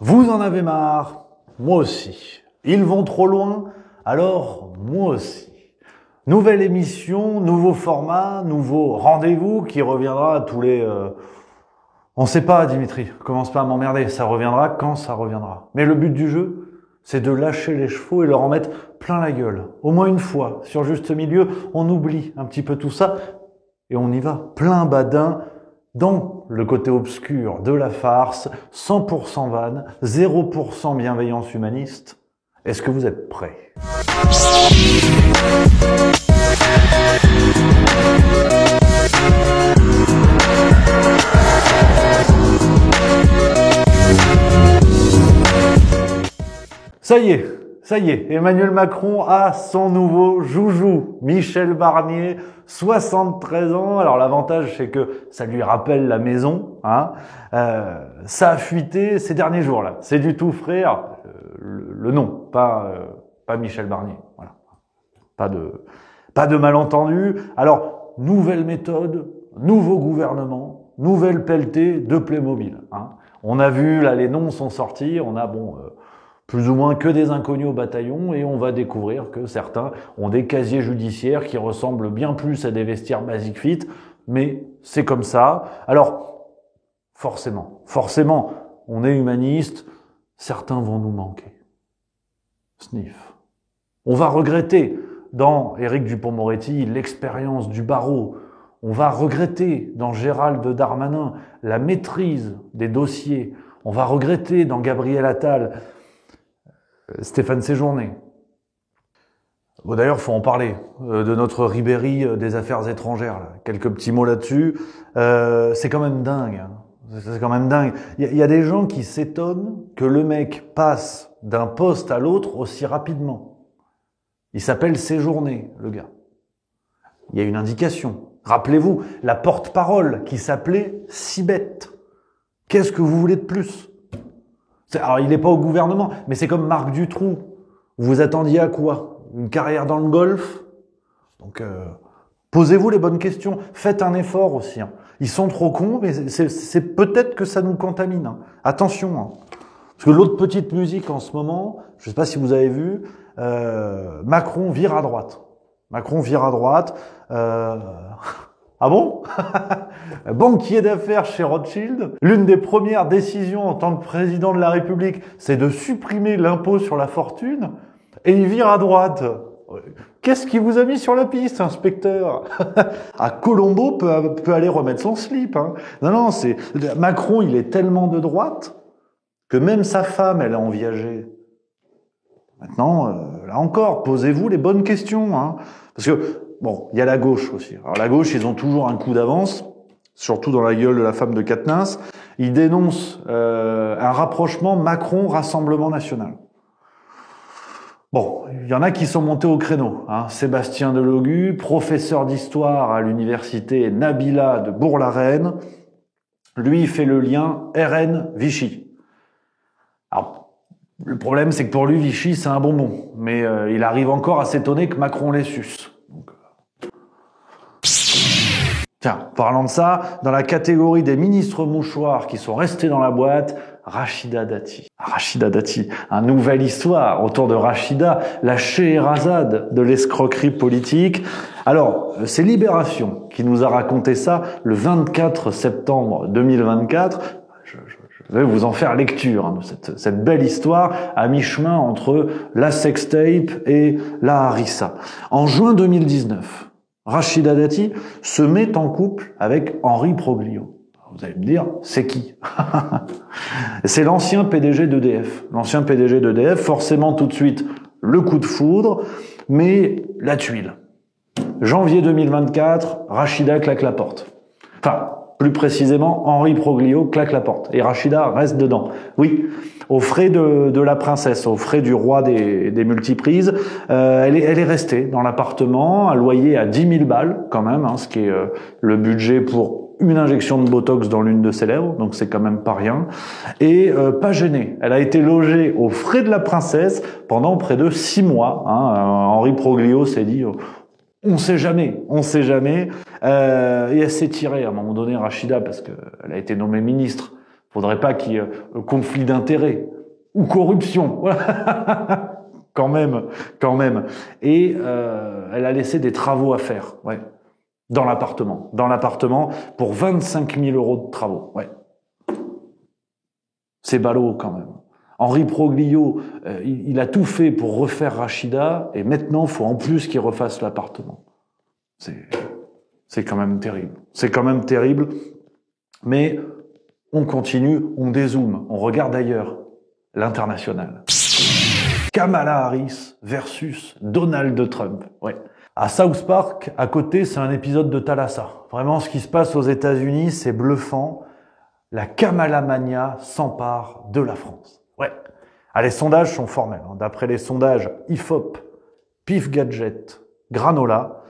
Vous en avez marre? Moi aussi. Ils vont trop loin? Alors moi aussi. Nouvelle émission, nouveau format, nouveau rendez-vous qui reviendra tous les... On sait pas, Dimitri. Commence pas à m'emmerder. Ça reviendra quand ça reviendra. Mais le but du jeu, c'est de lâcher les chevaux et leur en mettre plein la gueule. Au moins une fois. Sur Juste Milieu, on oublie un petit peu tout ça et on y va. Plein badin dans le côté obscur de la farce, 100% vanne, 0% bienveillance humaniste. Est-ce que vous êtes prêts? Ça y est, Emmanuel Macron a son nouveau joujou, Michel Barnier, 73 ans. Alors l'avantage, c'est que ça lui rappelle la maison. Ça a fuité ces derniers jours-là. C'est du tout frais. Le nom, pas Michel Barnier. Voilà. Pas de malentendu. Alors, nouvelle méthode, nouveau gouvernement, nouvelle pelletée de Playmobil. On a vu, là, les noms sont sortis. On a, plus ou moins que des inconnus au bataillon et on va découvrir que certains ont des casiers judiciaires qui ressemblent bien plus à des vestiaires Basic Fit, mais c'est comme ça. Alors, forcément, on est humaniste, certains vont nous manquer. Sniff. On va regretter dans Éric Dupond-Moretti l'expérience du barreau. On va regretter dans Gérald Darmanin la maîtrise des dossiers. On va regretter dans Gabriel Attal Stéphane Séjourné. D'ailleurs, faut en parler de notre Ribéry des affaires étrangères. Là. Quelques petits mots là-dessus. C'est quand même dingue. C'est quand même dingue. Il y a des gens qui s'étonnent que le mec passe d'un poste à l'autre aussi rapidement. Il s'appelle Séjourné, le gars. Il y a une indication. Rappelez-vous, la porte-parole qui s'appelait Sibeth. Qu'est-ce que vous voulez de plus? Alors, il n'est pas au gouvernement, mais c'est comme Marc Dutroux. Vous attendiez à quoi? Une carrière dans le golf? Donc, posez-vous les bonnes questions. Faites un effort aussi. Ils sont trop cons, mais c'est peut-être que ça nous contamine. Attention. Parce que l'autre petite musique en ce moment, je ne sais pas si vous avez vu, Macron vire à droite. Ah bon? Banquier d'affaires chez Rothschild. L'une des premières décisions en tant que président de la République, c'est de supprimer l'impôt sur la fortune. Et il vire à droite. Qu'est-ce qui vous a mis sur la piste, inspecteur? Colombo peut aller remettre son slip. Non, Macron, il est tellement de droite que même sa femme, elle a enviagé. Maintenant, là encore, posez-vous les bonnes questions. Parce que il y a la gauche aussi. Alors la gauche, ils ont toujours un coup d'avance, surtout dans la gueule de la femme de Quatennens. Ils dénoncent un rapprochement Macron-Rassemblement National. Il y en a qui sont montés au créneau. Sébastien Delogu, professeur d'histoire à l'université Nabila de Bourg-la-Reine. Lui, il fait le lien RN-Vichy. Alors, le problème, c'est que pour lui, Vichy, c'est un bonbon. Mais il arrive encore à s'étonner que Macron les suce. Tiens, parlant de ça, dans la catégorie des ministres mouchoirs qui sont restés dans la boîte, Rachida Dati. Une nouvelle histoire autour de Rachida, la Scheherazade de l'escroquerie politique. Alors, c'est Libération qui nous a raconté ça le 24 septembre 2024. Je vais vous en faire lecture de cette belle histoire à mi-chemin entre la sextape et la harissa. En juin 2019, Rachida Dati se met en couple avec Henri Proglio. Vous allez me dire, c'est qui? C'est l'ancien PDG d'EDF. L'ancien PDG d'EDF, forcément tout de suite le coup de foudre, mais la tuile. Janvier 2024, Rachida claque la porte. Enfin, plus précisément, Henri Proglio claque la porte. Et Rachida reste dedans. Oui, aux frais de la princesse, aux frais du roi des multiprises. Elle est restée dans l'appartement, à loyer à 10 000 balles quand même, ce qui est le budget pour une injection de Botox dans l'une de ses lèvres, donc c'est quand même pas rien. Et pas gênée. Elle a été logée aux frais de la princesse pendant près de 6 mois. Henri Proglio s'est dit... On sait jamais. Et elle s'est tirée à un moment donné, Rachida, parce qu'elle a été nommée ministre Faudrait pas qu'il y ait conflit d'intérêts ou corruption. Voilà. Quand même. Et elle a laissé des travaux à faire, ouais, dans l'appartement pour 25 000 € de travaux, ouais. C'est ballot quand même. Henri Proglio, il a tout fait pour refaire Rachida, et maintenant, il faut en plus qu'il refasse l'appartement. C'est quand même terrible. Mais on continue, on dézoome, on regarde ailleurs, l'international. Kamala Harris versus Donald Trump. Ouais. À South Park, à côté, c'est un épisode de Thalassa. Vraiment, ce qui se passe aux États-Unis, c'est bluffant. La Kamala Mania s'empare de la France. Ouais. Ah, les sondages sont formels. D'après les sondages IFOP, Pif Gadget, Granola,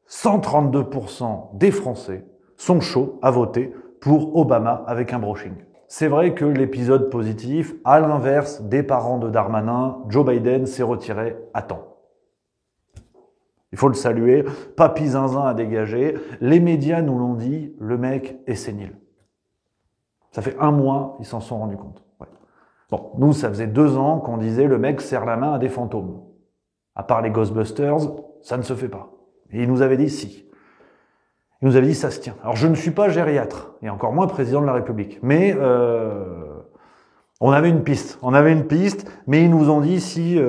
132% des Français sont chauds à voter pour Obama avec un brushing. C'est vrai que l'épisode positif, à l'inverse des parents de Darmanin, Joe Biden s'est retiré à temps. Il faut le saluer, Papy Zinzin a dégagé. Les médias nous l'ont dit, le mec est sénile. Ça fait 1 mois, ils s'en sont rendus compte. Ouais. Bon, nous, ça faisait 2 ans qu'on disait le mec serre la main à des fantômes. À part les Ghostbusters, ça ne se fait pas. Et il nous avait dit si. Il nous avait dit ça se tient. Alors je ne suis pas gériatre, et encore moins président de la République. Mais on avait une piste, mais ils nous ont dit si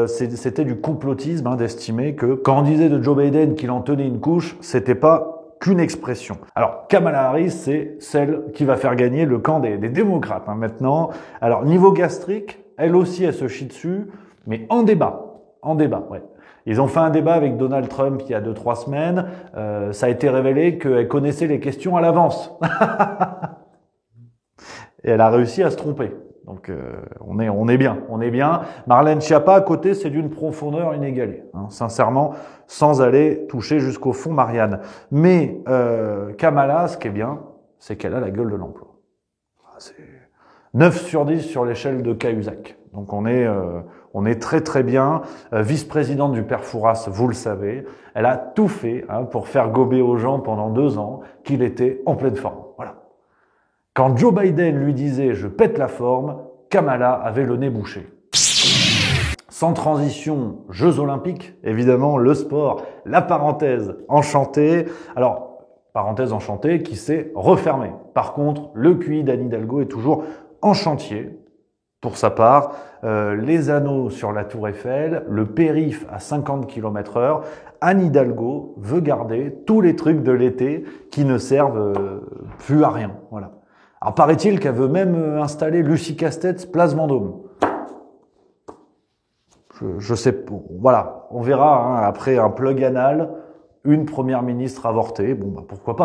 c'était du complotisme d'estimer que quand on disait de Joe Biden qu'il en tenait une couche, c'était pas qu'une expression. Alors Kamala Harris, c'est celle qui va faire gagner le camp des démocrates maintenant. Alors niveau gastrique, elle aussi elle se chie dessus, mais en débat, ouais. Ils ont fait un débat avec Donald Trump il y a 2-3 semaines. Ça a été révélé qu'elle connaissait les questions à l'avance. Et elle a réussi à se tromper. Donc on est bien. Marlène Schiappa à côté, c'est d'une profondeur inégalée. Sincèrement, sans aller toucher jusqu'au fond Marianne. Mais Kamala, ce qui est bien, c'est qu'elle a la gueule de l'emploi. C'est 9 sur 10 sur l'échelle de Cahuzac. Donc on est très très bien. Vice-présidente du Père Fouras, vous le savez. Elle a tout fait pour faire gober aux gens pendant 2 ans qu'il était en pleine forme. Voilà. Quand Joe Biden lui disait « je pète la forme », Kamala avait le nez bouché. Sans transition, Jeux Olympiques, évidemment, le sport, la parenthèse enchantée. Alors, parenthèse enchantée qui s'est refermée. Par contre, le QI d'Anne Hidalgo est toujours en chantier. Pour sa part, les anneaux sur la Tour Eiffel, le périph' à 50 km/h, Anne Hidalgo veut garder tous les trucs de l'été qui ne servent plus à rien. Voilà. Alors paraît-il qu'elle veut même installer Lucie Castex place Vendôme. Je sais, voilà, on verra après un plug anal, une première ministre avortée. Bon, bah pourquoi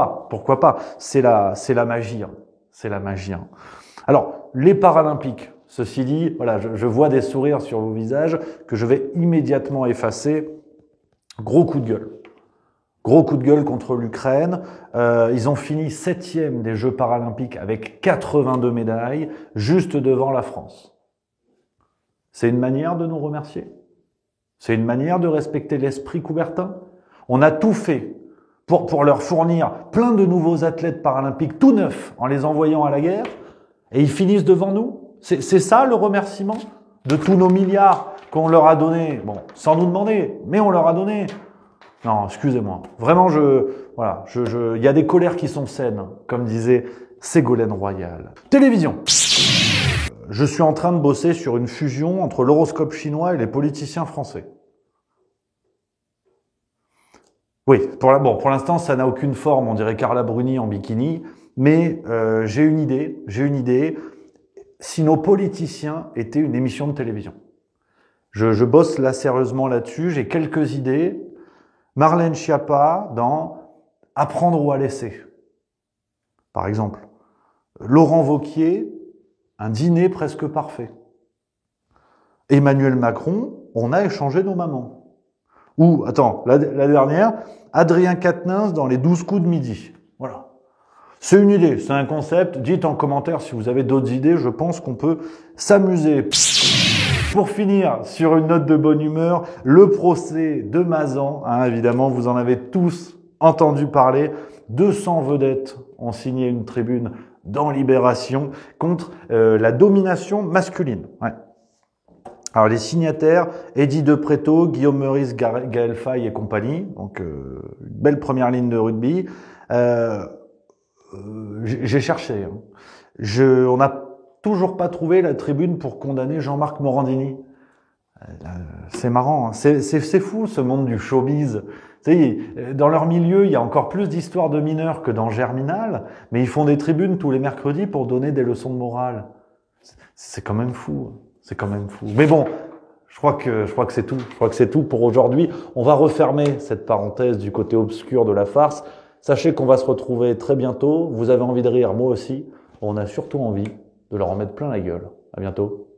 pas. C'est la magie. C'est la magie. Alors les Paralympiques. Ceci dit, voilà, je vois des sourires sur vos visages que je vais immédiatement effacer. Gros coup de gueule. Gros coup de gueule contre l'Ukraine. Ils ont fini 7e des Jeux Paralympiques avec 82 médailles, juste devant la France. C'est une manière de nous remercier. C'est une manière de respecter l'esprit Coubertin. On a tout fait pour leur fournir plein de nouveaux athlètes paralympiques tout neufs en les envoyant à la guerre. Et ils finissent devant nous. C'est ça le remerciement de tous nos milliards qu'on leur a donnés. Bon, sans nous demander, mais on leur a donné. Non, excusez-moi. Vraiment, il y a des colères qui sont saines, comme disait Ségolène Royal. Télévision. Je suis en train de bosser sur une fusion entre l'horoscope chinois et les politiciens français. Oui, pour l'instant, ça n'a aucune forme. On dirait Carla Bruni en bikini. Mais j'ai une idée. Si nos politiciens étaient une émission de télévision. Je bosse là sérieusement là-dessus. J'ai quelques idées. Marlène Schiappa dans Apprendre ou à laisser. Par exemple. Laurent Wauquiez, un dîner presque parfait. Emmanuel Macron, on a échangé nos mamans. Ou, attends, la dernière, Adrien Quatennens dans les 12 coups de midi. Voilà. C'est une idée, c'est un concept. Dites en commentaire si vous avez d'autres idées, je pense qu'on peut s'amuser. Pour finir, sur une note de bonne humeur, le procès de Mazan, évidemment, vous en avez tous entendu parler. 200 vedettes ont signé une tribune dans Libération contre la domination masculine. Ouais. Alors les signataires, Eddie De Pretto, Guillaume Meurice, Gaël Faye et compagnie, donc une belle première ligne de rugby. J'ai cherché. On n'a toujours pas trouvé la tribune pour condamner Jean-Marc Morandini. C'est marrant, hein. C'est fou ce monde du showbiz. Tu sais, dans leur milieu, il y a encore plus d'histoires de mineurs que dans Germinal, mais ils font des tribunes tous les mercredis pour donner des leçons de morale. C'est quand même fou. C'est quand même fou. Mais bon, je crois que c'est tout. Je crois que c'est tout pour aujourd'hui. On va refermer cette parenthèse du côté obscur de la farce. Sachez qu'on va se retrouver très bientôt. Vous avez envie de rire, moi aussi. On a surtout envie de leur en mettre plein la gueule. À bientôt.